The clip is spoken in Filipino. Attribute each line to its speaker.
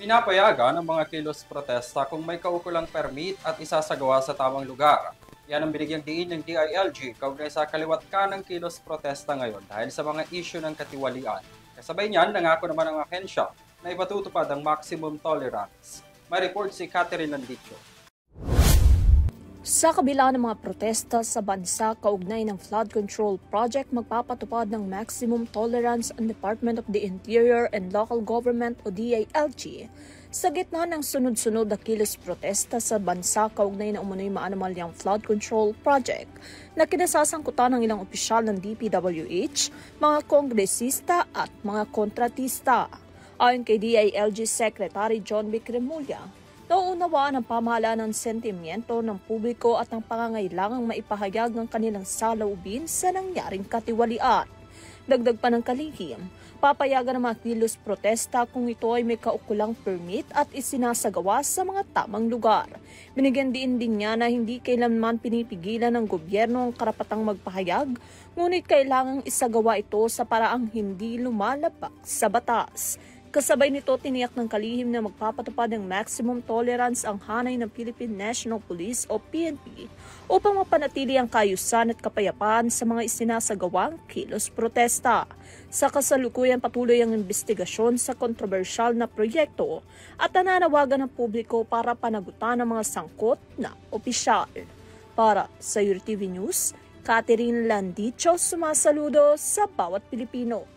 Speaker 1: Pinapayagan ang mga kilos protesta kung may kaukulang permit at isasagawa sa tamang lugar. Yan ang binigyang diin ng DILG kaugnay sa kaliwat kanang kilos protesta ngayon dahil sa mga isyu ng katiwalian. Kasabay niyan, nangako naman ang ahensya na ipatutupad ang maximum tolerance. May report si Catherine Landicho.
Speaker 2: Sa kabila ng mga protesta sa bansa kaugnay ng flood control project, magpapatupad ng maximum tolerance ang Department of the Interior and Local Government o DILG sa gitna ng sunod-sunod na kilos protesta sa bansa kaugnay ng umunoy maanomalyang flood control project na kinasasangkutan ng ilang opisyal ng DPWH, mga kongresista at mga kontratista. Ayon kay DILG Secretary John B. Cremulya, nauunawaan ang pamahalaan ng sentimiento ng publiko at ang pangangailangang maipahayag ang kanilang saloobin sa nangyaring katiwalian. Dagdag pa ng kalihim, papayagan ng mga kilos protesta kung ito ay may kaukulang permit at isinasagawa sa mga tamang lugar. Binigyan din niya na hindi kailanman pinipigilan ng gobyerno ang karapatang magpahayag, ngunit kailangang isagawa ito sa paraang hindi lumalabag sa batas. Kasabay nito, tiniyak ng kalihim na magpapatupad ng maximum tolerance ang hanay ng Philippine National Police o PNP upang mapanatili ang kaayusan at kapayapaan sa mga isinasagawang kilos protesta. Sa kasalukuyan, patuloy ang investigasyon sa kontrobersyal na proyekto at nananawagan ng publiko para panagutan ang mga sangkot na opisyal. Para sa URTV News, Catherine Landicho, sumasaludo sa bawat Pilipino.